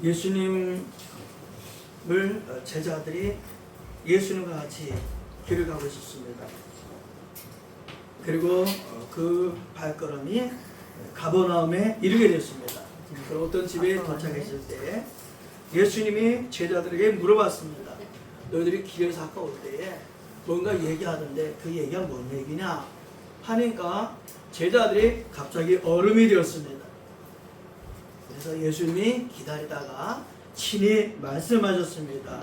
예수님을 제자들이 예수님과 같이 길을 가고 있었습니다. 그리고 그 발걸음이 가버나움에 이르게 됐습니다. 그리고 어떤 집에 도착했을 때 예수님이 제자들에게 물어봤습니다. 너희들이 길에서 아까 올 때에 뭔가 얘기하던데 그 얘기가 뭔 얘기냐 하니까 제자들이 갑자기 얼음이 되었습니다. 그래서 예수님이 기다리다가 친히 말씀하셨습니다.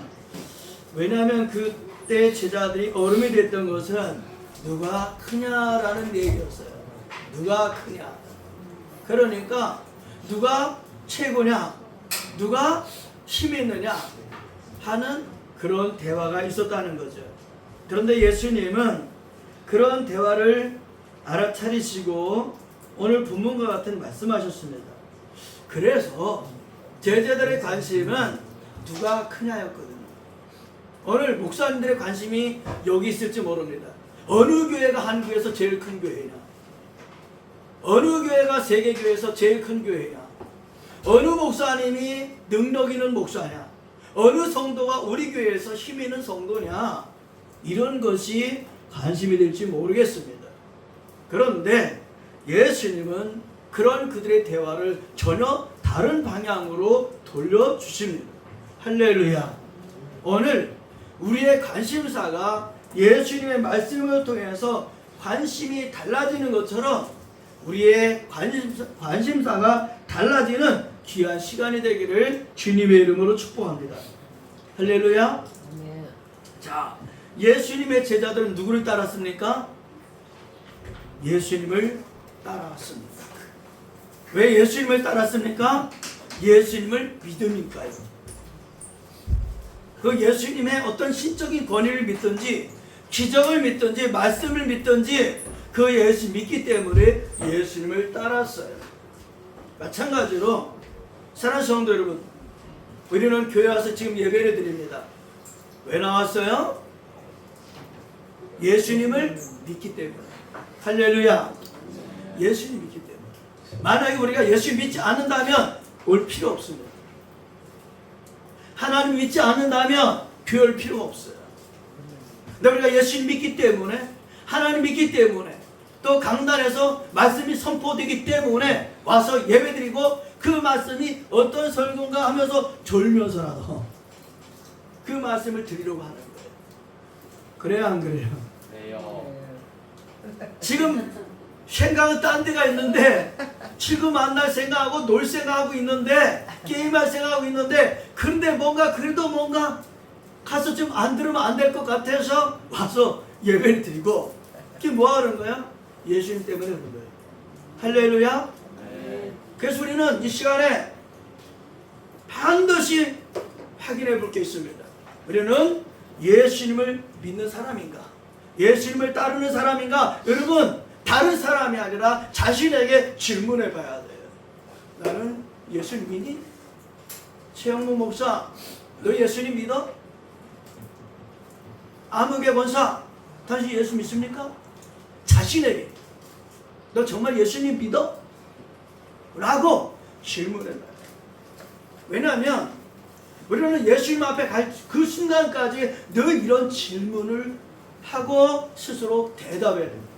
왜냐하면 그때 제자들이 얼음이 됐던 것은 누가 크냐라는 얘기였어요. 누가 크냐. 그러니까 누가 최고냐, 누가 힘이 있느냐 하는 그런 대화가 있었다는 거죠. 그런데 예수님은 그런 대화를 알아차리시고 오늘 본문과 같은 말씀하셨습니다. 그래서 제자들의 관심은 누가 크냐였거든요. 오늘 목사님들의 관심이 여기 있을지 모릅니다. 어느 교회가 한국에서 제일 큰 교회냐, 어느 교회가 세계교회에서 제일 큰 교회냐, 어느 목사님이 능력 있는 목사냐, 어느 성도가 우리 교회에서 힘 있는 성도냐, 이런 것이 관심이 될지 모르겠습니다. 그런데 예수님은 그런 그들의 대화를 전혀 다른 방향으로 돌려주십니다. 할렐루야. 오늘 우리의 관심사가 예수님의 말씀을 통해서 관심이 달라지는 것처럼 우리의 관심사가 달라지는 귀한 시간이 되기를 주님의 이름으로 축복합니다. 할렐루야. 자, 예수님의 제자들은 누구를 따랐습니까? 예수님을 따라왔습니다. 왜 예수님을 따랐습니까? 예수님을 믿으니까요. 그 예수님의 어떤 신적인 권위를 믿든지 기적을 믿든지 말씀을 믿든지 그 예수 믿기 때문에 예수님을 따랐어요. 마찬가지로 사랑하는 성도 여러분, 우리는 교회 와서 지금 예배를 드립니다. 왜 나왔어요? 예수님을 믿기 때문에. 할렐루야. 예수님 믿기 때문에. 만약에 우리가 예수 믿지 않는다면 올 필요 없습니다. 하나님 믿지 않는다면 교회 올 필요가 없어요. 근데 우리가 예수님 믿기 때문에, 하나님 믿기 때문에, 또 강단에서 말씀이 선포되기 때문에 와서 예배드리고 그 말씀이 어떤 설교인가 하면서 졸면서라도 그 말씀을 드리려고 하는 거예요. 그래야 안 그래요? 네요. 지금 생각은 딴 데가 있는데, 친구 만날 생각하고 놀 생각하고 있는데, 게임할 생각하고 있는데, 그런데 뭔가 그래도 뭔가 가서 좀 안 들으면 안 될 것 같아서 와서 예배를 드리고, 그게 뭐 하는 거야? 예수님 때문에 그런 거예요. 할렐루야. 네. 그래서 우리는 이 시간에 반드시 확인해 볼 게 있습니다. 우리는 예수님을 믿는 사람인가, 예수님을 따르는 사람인가? 여러분, 다른 사람이 아니라 자신에게 질문해 봐야 돼요. 나는 예수님 믿니? 최영무 목사, 너 예수님 믿어? 아무개 권사, 당신 예수 믿습니까? 자신에게 너 정말 예수님 믿어? 라고 질문해 봐요. 왜냐하면 우리는 예수님 앞에 갈 그 순간까지 늘 이런 질문을 하고 스스로 대답해야 됩니다.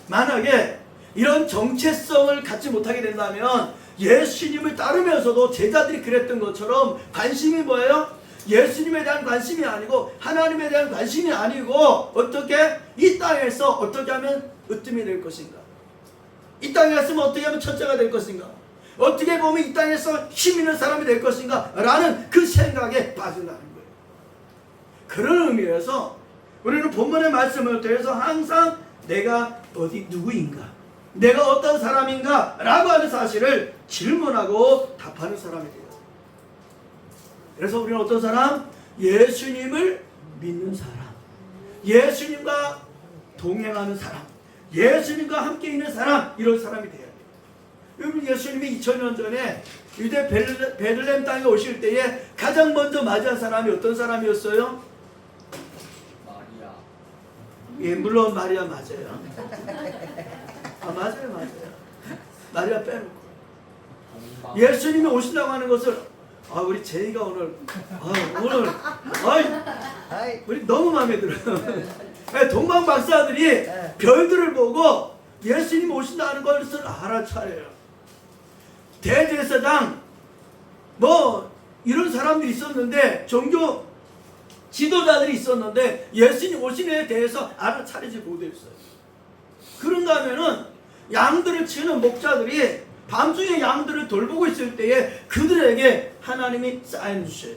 만약에 이런 정체성을 갖지 못하게 된다면 예수님을 따르면서도 제자들이 그랬던 것처럼 관심이 뭐예요? 예수님에 대한 관심이 아니고 하나님에 대한 관심이 아니고 어떻게 이 땅에서 어떻게 하면 으뜸이 될 것인가, 이 땅에 왔으면 어떻게 하면 첫째가 될 것인가, 어떻게 보면 이 땅에서 힘 있는 사람이 될 것인가 라는 그 생각에 빠진다는 거예요. 그런 의미에서 우리는 본문의 말씀을 통해서 항상 내가 어디 누구인가, 내가 어떤 사람인가 라고 하는 사실을 질문하고 답하는 사람이 돼요. 그래서 우리는 어떤 사람? 예수님을 믿는 사람, 예수님과 동행하는 사람, 예수님과 함께 있는 사람, 이런 사람이 돼야 돼요. 여러분, 예수님이 2000년 전에 유대 베들레헴 땅에 오실 때에 가장 먼저 맞이한 사람이 어떤 사람이었어요? 마리아. 예, 물론 마리아 맞아요. 아, 맞아요. 마리아 빼놓고. 동방. 예수님이 오신다고 하는 것을 우리 제이가 오늘 우리 너무 마음에 들어요. 동방 박사들이 별들을 보고 예수님 오신다는 것을 알아차려요. 대제사장 뭐 이런 사람들이 있었는데 종교 지도자들이 있었는데 예수님 오신에 대해서 알아차리지 못했어요. 그런가 하면은 양들을 치는 목자들이 밤중에 양들을 돌보고 있을 때에 그들에게 하나님이 사인을 주셔요.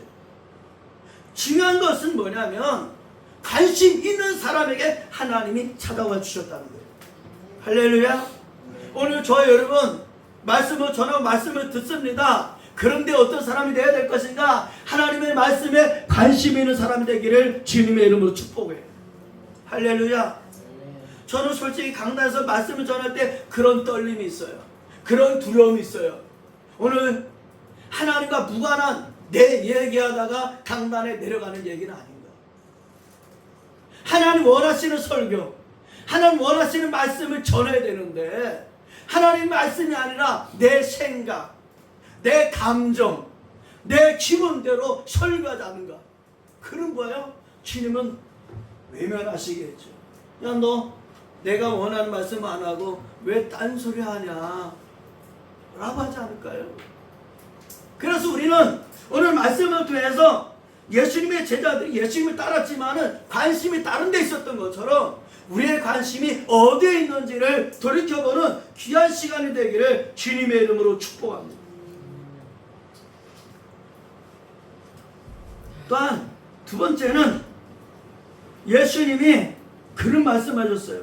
중요한 것은 뭐냐면 관심 있는 사람에게 하나님이 찾아와 주셨다는 거예요. 할렐루야. 오늘 저와 여러분 말씀을 전하고 말씀을 듣습니다. 그런데 어떤 사람이 되어야 될 것인가? 하나님의 말씀에 관심 있는 사람이 되기를 주님의 이름으로 축복해요. 할렐루야. 저는 솔직히 강단에서 말씀을 전할 때 그런 떨림이 있어요. 그런 두려움이 있어요. 오늘 하나님과 무관한 내 얘기하다가 강단에 내려가는 얘기는 아닙니다. 하나님 원하시는 설교, 하나님 원하시는 말씀을 전해야 되는데 하나님 말씀이 아니라 내 생각, 내 감정, 내 기분대로 설교하자는가? 그런 거예요. 주님은 외면하시겠죠. 야, 너 내가 원하는 말씀 안 하고 왜 딴소리 하냐? 라고 하지 않을까요? 그래서 우리는 오늘 말씀을 통해서 예수님의 제자들이 예수님을 따랐지만은 관심이 다른 데 있었던 것처럼 우리의 관심이 어디에 있는지를 돌이켜보는 귀한 시간이 되기를 주님의 이름으로 축복합니다. 또한 두 번째는 예수님이 그런 말씀하셨어요.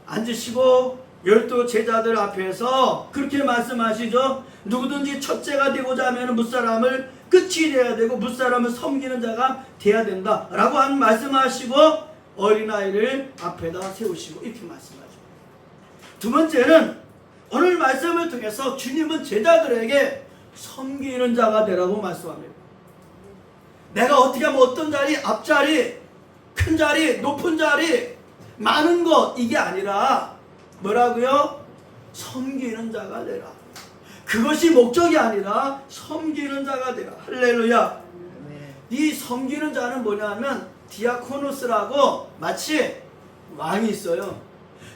앉으시고 12 제자들 앞에서 그렇게 말씀하시죠. 누구든지 첫째가 되고자 하면 무사람을 끝이 되어야 되고 무사람을 섬기는 자가 되어야 된다 라고 하는 말씀하시고 어린아이를 앞에다 세우시고 이렇게 말씀하죠. 두 번째는 오늘 말씀을 통해서 주님은 제자들에게 섬기는 자가 되라고 말씀합니다. 내가 어떻게 하면 어떤 자리, 앞자리, 큰 자리, 높은 자리, 많은 것 이게 아니라 뭐라고요? 섬기는 자가 되라. 그것이 목적이 아니라 섬기는 자가 되라. 할렐루야. 이 섬기는 자는 뭐냐면 디아코노스라고 마치 왕이 있어요.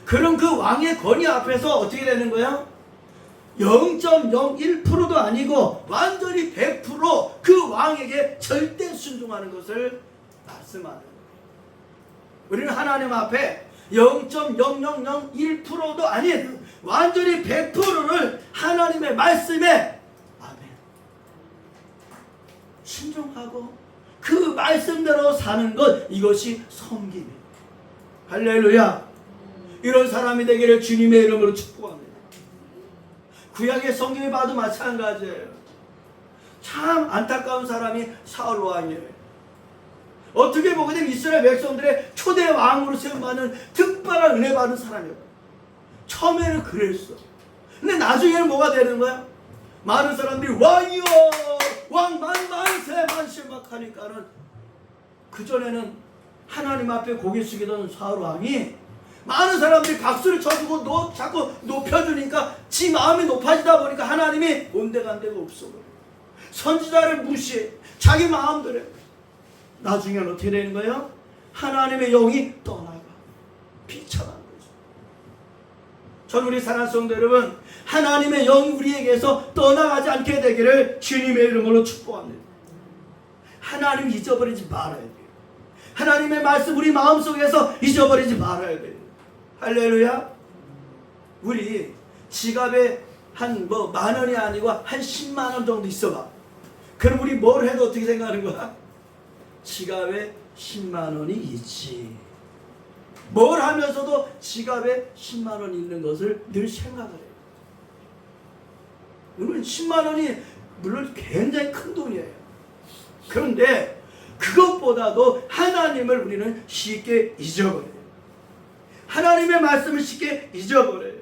그럼 그 왕의 권위 앞에서 어떻게 되는 거예요? 0.01%도 아니고 완전히 100% 왕에게 절대 순종하는 것을 말씀하는 거예요. 우리는 하나님 앞에 0.0001%도 아닌 완전히 100%를 하나님의 말씀에 아멘 순종하고 그 말씀대로 사는 것, 이것이 섬김입니다. 할렐루야. 이런 사람이 되기를 주님의 이름으로 축복합니다. 구약의 성경에 봐도 마찬가지예요. 참 안타까운 사람이 사울 왕이에요. 어떻게 보거든 이스라엘 백성들의 초대 왕으로 세움받는 특별한 은혜 받은 사람이에요. 처음에는 그랬어. 근데 나중에는 뭐가 되는 거야? 많은 사람들이 왕이여 왕 만세 막 하니까는 그전에는 하나님 앞에 고개 숙이던 사울 왕이 많은 사람들이 박수를 쳐주고 자꾸 높여주니까 지 마음이 높아지다 보니까 하나님이 온데간데가 없어. 선지자를 무시해. 자기 마음대로. 나중에는 어떻게 되는 거예요? 하나님의 영이 떠나가. 비참한 거죠. 전 우리 사랑하는 성도 여러분, 하나님의 영이 우리에게서 떠나가지 않게 되기를 주님의 이름으로 축복합니다. 하나님 잊어버리지 말아야 돼요. 하나님의 말씀 우리 마음속에서 잊어버리지 말아야 돼요. 할렐루야. 우리 지갑에 한 10,000원이 아니고 한 10만 원 정도 있어봐. 그럼 우리 뭘 해도 어떻게 생각하는 거야? 지갑에 10만 원이 있지. 뭘 하면서도 지갑에 10만 원이 있는 것을 늘 생각을 해요. 물론 10만 원이 물론 굉장히 큰 돈이에요. 그런데 그것보다도 하나님을 우리는 쉽게 잊어버려요. 하나님의 말씀을 쉽게 잊어버려요.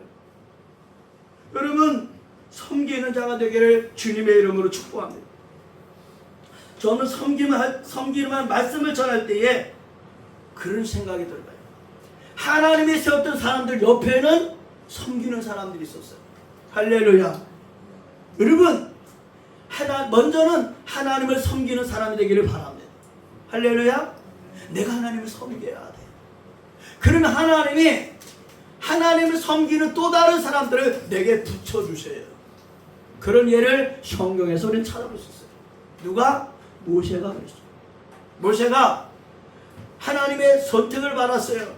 여러분, 섬기는 자가 되기를 주님의 이름으로 축복합니다. 저는 섬기는 말씀을 전할 때에 그런 생각이 들어요. 하나님이 세웠던 사람들 옆에는 섬기는 사람들이 있었어요. 할렐루야. 여러분, 먼저는 하나님을 섬기는 사람이 되기를 바랍니다. 할렐루야. 내가 하나님을 섬겨야 돼. 그러면 하나님을 섬기는 또 다른 사람들을 내게 붙여주세요. 그런 예를 성경에서 우리는 찾아볼 수 있어요. 누가? 모세가 그랬어요. 모세가 하나님의 선택을 받았어요.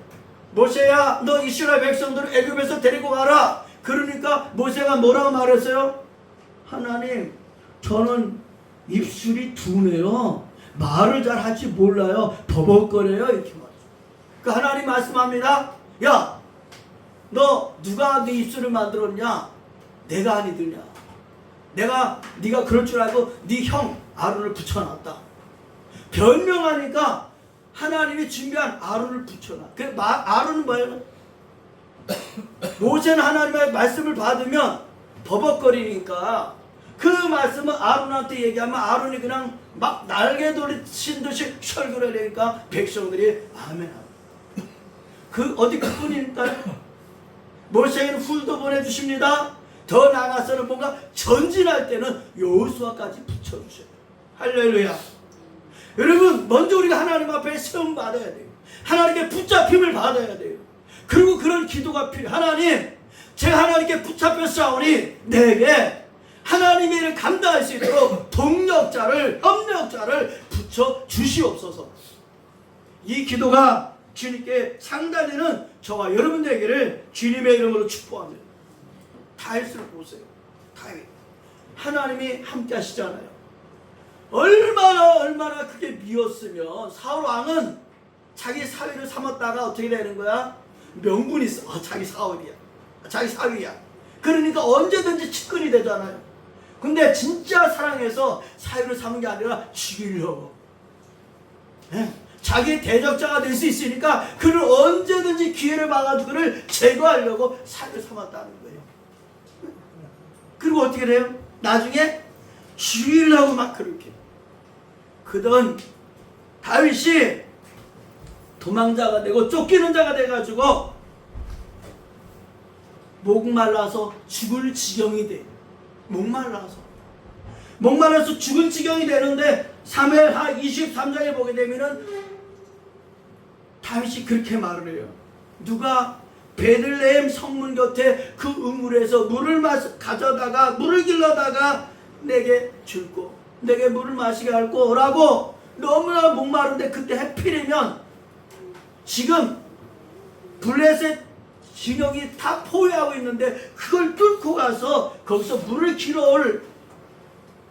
모세야, 너 이스라엘 백성들을 애굽에서 데리고 가라. 그러니까 모세가 뭐라고 말했어요? 하나님, 저는 입술이 둔해요. 말을 잘 하지 몰라요. 버벅거려요. 이렇게 말했어요. 그 하나님 말씀합니다. 야, 너 누가 네 입술을 만들었냐? 내가 아니더냐? 네가 그럴 줄 알고 네 형 아론을 붙여놨다. 변명하니까 하나님이 준비한 아론을 붙여놔. 아론은 뭐예요? 모세는 하나님의 말씀을 받으면 버벅거리니까 그 말씀을 아론한테 얘기하면 아론이 그냥 막 날개 돌리신 듯이 설교를 하니까 백성들이 아멘. 그뿐일까요? 모세에게는 훌도 보내주십니다. 더 나아가서는 뭔가 전진할 때는 여호수아까지 붙여주셔요. 할렐루야. 여러분, 먼저 우리가 하나님 앞에 세움 받아야 돼요. 하나님께 붙잡힘을 받아야 돼요. 그리고 그런 기도가 필요해요. 하나님, 제가 하나님께 붙잡혀 싸우니 내게 하나님의 일을 감당할 수 있도록 동력자를, 협력자를 붙여 주시옵소서. 이 기도가 주님께 상달되는 저와 여러분 되기를 주님의 이름으로 축복합니다. 다윗을 보세요. 다윗. 하나님이 함께 하시잖아요. 얼마나 그게 미웠으면 사울 왕은 자기 사위를 삼았다가 어떻게 되는 거야? 명분이 있어. 자기 사위야. 그러니까 언제든지 측근이 되잖아요. 근데 진짜 사랑해서 사위를 삼은 게 아니라 죽이려고. 자기 대적자가 될 수 있으니까 그를 언제든지 기회를 막아주고 그를 제거하려고 사위를 삼았다는 거예요. 그리고 어떻게 돼요? 나중에 죽이려고 막 그렇게. 그던 다윗이 도망자가 되고 쫓기는 자가 돼가지고 목말라서 죽을 지경이 돼. 목말라서 죽을 지경이 되는데 사무엘하 23장에 보게 되면은 다윗이 그렇게 말을 해요. 누가 베들레헴 성문 곁에 그 우물에서 물을 길러다가 내게 줄고 내게 물을 마시게 할 거라고. 너무나 목마른데 그때 해필이면 지금 블레셋 진영이 다 포위하고 있는데 그걸 뚫고 가서 거기서 물을 길어올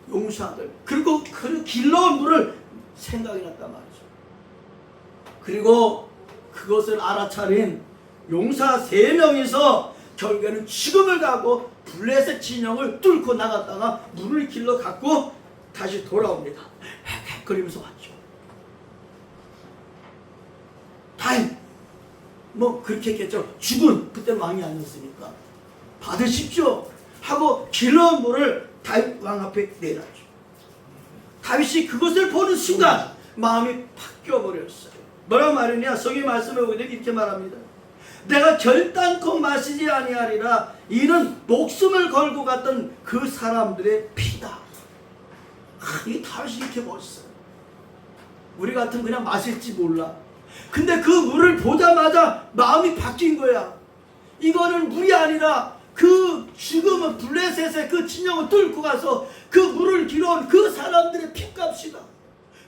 용사들, 그리고 그 길러온 물을 생각이 났단 말이죠. 그리고 그것을 알아차린 용사 3명이서 결국에는 죽음을 가고 블레셋 진영을 뚫고 나갔다가 물을 길러 갖고 다시 돌아옵니다. 헥헥거리면서 왔죠. 다행 뭐 그렇게 했겠죠. 죽은 그때 왕이 아니었으니까 받으십시오 하고 길러온 물을 다윗 왕 앞에 내놨죠. 다윗이 그것을 보는 순간 마음이 바뀌어버렸어요. 뭐라고 말했냐? 성경 말씀에 보게 되면 이렇게 말합니다. 내가 결단코 마시지 아니하리라. 이는 목숨을 걸고 갔던 그 사람들의 피다. 이 다윗이 이렇게 멋있어요. 우리 같으면 그냥 마실지 몰라. 근데 그 물을 보자마자 마음이 바뀐 거야. 이거는 물이 아니라 그 죽음은 블레셋의 그 진영을 뚫고 가서 그 물을 길어온 그 사람들의 피값이다.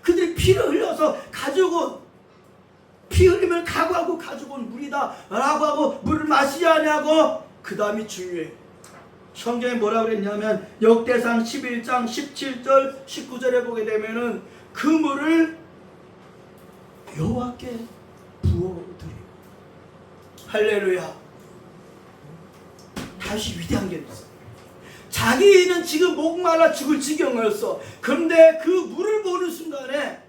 그들이 피를 흘려서 가지고 피 흘림을 각오하고 가지고 온 물이다 라고 하고 물을 마시지 않냐고. 그 다음이 중요해. 성경에 뭐라고 그랬냐면 역대상 11장 17절 19절에 보게 되면은 그 물을 여호와께 부어드리고. 할렐루야. 다시 위대한 게 있어. 자기는 지금 목말라 죽을 지경이었어. 그런데 그 물을 보는 순간에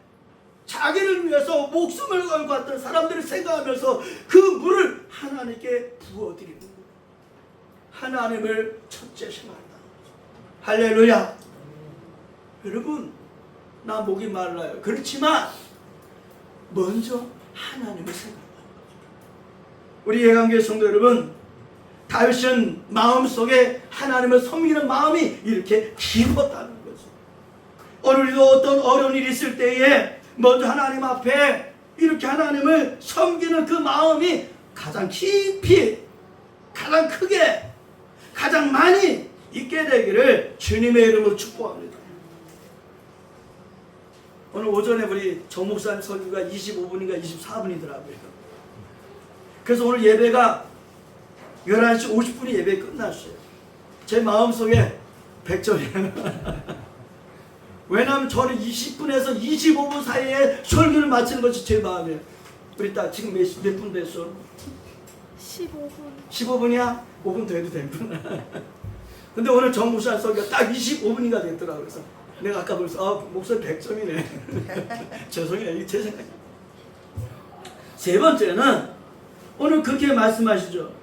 자기를 위해서 목숨을 걸고 왔던 사람들을 생각하면서 그 물을 하나님께 부어드리고 하나님을 첫째 생각한다. 할렐루야. 여러분, 나 목이 말라요. 그렇지만 먼저 하나님을 생각한다. 우리 예강교회 성도 여러분, 다윗은 마음속에 하나님을 섬기는 마음이 이렇게 깊었다는 거죠. 오늘도 어떤 어려운 일이 있을 때에 먼저 하나님 앞에 이렇게 하나님을 섬기는 그 마음이 가장 깊이, 가장 크게, 가장 많이 있게 되기를 주님의 이름으로 축복합니다. 오늘 오전에 우리 정 목사님 설교가 25분인가 24분이더라고요. 그래서 오늘 예배가 11시 50분이 예배 끝났어요. 제 마음속에 100점이에요. 왜냐하면 저는 20분에서 25분 사이에 설교를 마치는 것이 제 마음이에요. 우리 딸 지금 몇 분 됐어? 15분. 15분이야? 5분 더 해도 되구나. 근데 오늘 정 목사 설교가 딱 25분인가 됐더라고요. 그래서 내가 아까 벌써 목소리 100점이네. 죄송해요. 이게 제 생각이에요. 세 번째는 오늘 그렇게 말씀하시죠.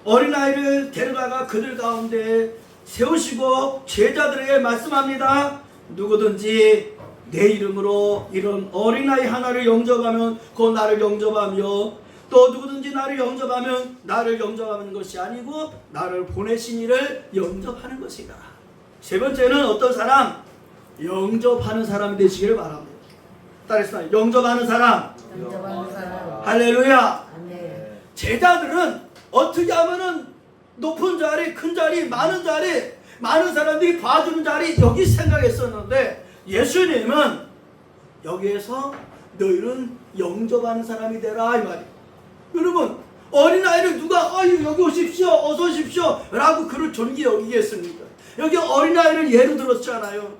어린아이를 데려다가 그들 가운데 세우시고 제자들에게 말씀합니다. 누구든지 내 이름으로 이런 어린아이 하나를 영접하면 곧 나를 영접하며 또 누구든지 나를 영접하면 나를 영접하는 것이 아니고 나를 보내신 이를 영접하는 것이다. 세 번째는 어떤 사람? 영접하는 사람이 되시기를 바랍니다. 따라서 영접하는 사람. 영접하는 사람. 할렐루야. 아멘. 제자들은 어떻게 하면은 높은 자리, 큰 자리, 많은 자리, 많은 사람들이 봐주는 자리 여기 생각했었는데 예수님은 여기에서 너희는 영접하는 사람이 되라 이 말이에요. 여러분 어린아이를 누가 여기 오십시오 어서 오십시오 라고 그를 존귀 여기겠습니까? 여기 어린아이를 예로 들었잖아요.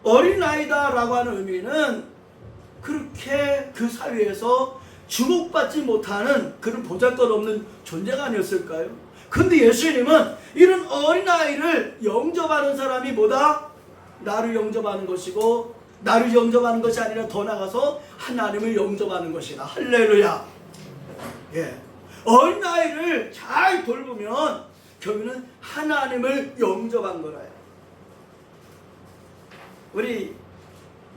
어린아이다 라고 하는 의미는 그렇게 그 사회에서 주목받지 못하는 그런 보잘것없는 존재가 아니었을까요? 근데 예수님은 이런 어린아이를 영접하는 사람이 뭐다? 나를 영접하는 것이고 나를 영접하는 것이 아니라 더 나아가서 하나님을 영접하는 것이다. 할렐루야. 예. 어린아이를 잘 돌보면 결국은 하나님을 영접한 거라요. 우리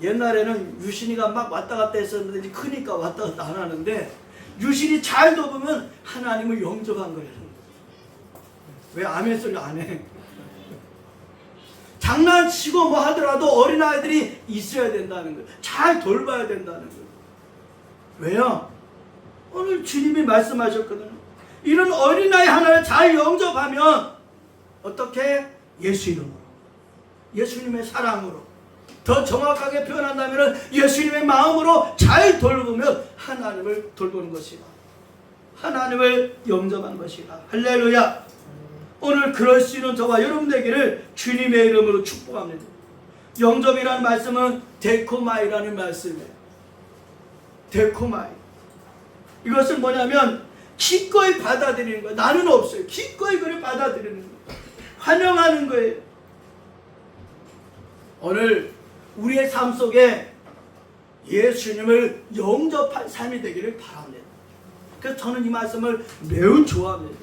옛날에는 유신이가 막 왔다 갔다 했었는데 이제 크니까 왔다 갔다 안 하는데 유신이 잘 돌보면 하나님을 영접한 거예요. 왜 아멘 소리 안 해? 장난치고 뭐 하더라도 어린아이들이 있어야 된다는 거예요. 잘 돌봐야 된다는 거예요. 왜요? 오늘 주님이 말씀하셨거든요. 이런 어린아이 하나를 잘 영접하면 어떻게? 예수 이름으로, 예수님의 사랑으로, 더 정확하게 표현한다면 예수님의 마음으로 잘 돌보면 하나님을 돌보는 것이다. 하나님을 영접한 것이다. 할렐루야. 오늘 그럴 수 있는 저와 여러분 되기를 주님의 이름으로 축복합니다. 영접이라는 말씀은 데코마이라는 말씀이에요. 데코마이. 이것은 뭐냐면 기꺼이 받아들이는 거예요. 나는 없어요. 기꺼이 그를 받아들이는 거예요. 환영하는 거예요. 오늘 우리의 삶 속에 예수님을 영접한 삶이 되기를 바랍니다. 그래서 저는 이 말씀을 매우 좋아합니다.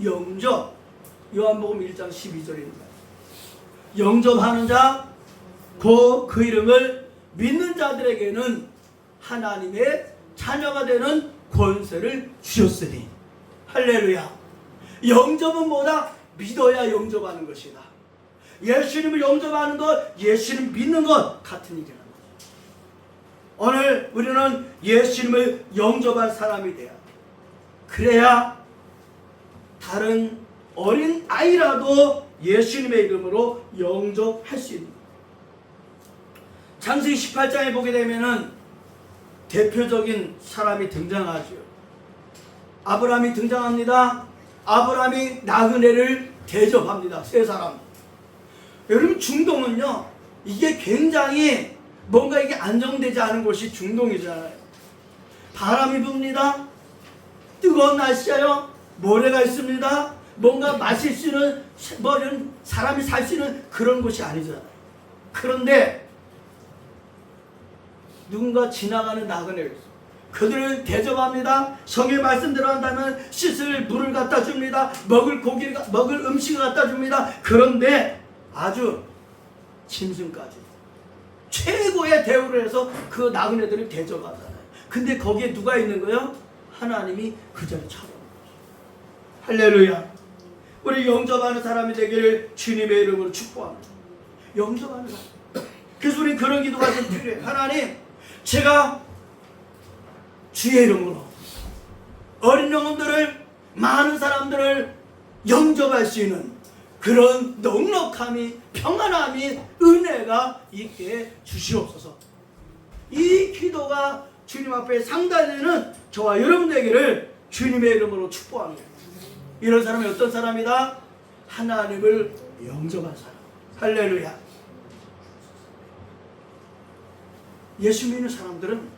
영접. 요한복음 1장 12절입니다. 영접하는 자, 곧 그 이름을 믿는 자들에게는 하나님의 자녀가 되는 권세를 주셨으니. 할렐루야. 영접은 뭐다? 믿어야 영접하는 것이다. 예수님을 영접하는 것, 예수님 믿는 것 같은 일이라는 거죠. 오늘 우리는 예수님을 영접한 사람이 돼야 돼. 그래야 다른 어린 아이라도 예수님의 이름으로 영접할 수 있는 거예요. 창세기 18장에 보게 되면은 대표적인 사람이 등장하죠. 아브라함이 등장합니다. 아브라함이 나그네를 대접합니다. 세 사람. 여러분 중동은요, 이게 굉장히 뭔가 이게 안정되지 않은 곳이 중동이잖아요. 바람이 붑니다. 뜨거운 날씨예요. 모래가 있습니다. 뭔가 마실 수 있는 뭐 이런 사람이 살 수 있는 그런 곳이 아니잖아요. 그런데 누군가 지나가는 나그네가 있어요. 그들을 대접합니다. 성의 말씀대로 한다면 씻을 물을 갖다 줍니다. 먹을 음식을 갖다 줍니다. 그런데 아주 짐승까지 최고의 대우를 해서 그 나그네들을 대접하잖아요. 근데 거기에 누가 있는 거예요? 하나님이 그 자리에 차려놓은 거죠. 할렐루야. 우리 영접하는 사람이 되기를 주님의 이름으로 축복합니다. 영접하는 사람. 그래서 우리 그런 기도가 좀 필요해요. 하나님, 제가 주의 이름으로 어린 영혼들을, 많은 사람들을 영접할 수 있는 그런 넉넉함이, 평안함이, 은혜가 있게 주시옵소서. 이 기도가 주님 앞에 상달되는 저와 여러분 되기를 주님의 이름으로 축복합니다. 이런 사람이 어떤 사람이다? 하나님을 영접한 사람. 할렐루야. 예수 믿는 사람들은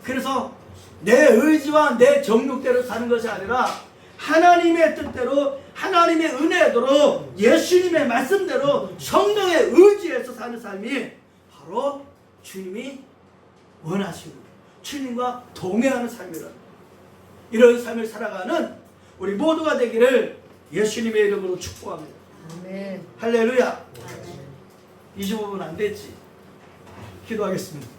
그래서 내 의지와 내 정욕대로 사는 것이 아니라 하나님의 뜻대로, 하나님의 은혜대로, 예수님의 말씀대로 성령의 의지에서 사는 삶이 바로 주님이 원하시는, 주님과 동행하는 삶이라. 이런 삶을 살아가는 우리 모두가 되기를 예수님의 이름으로 축복합니다. 아멘. 할렐루야. 25분 안 됐지? 기도하겠습니다.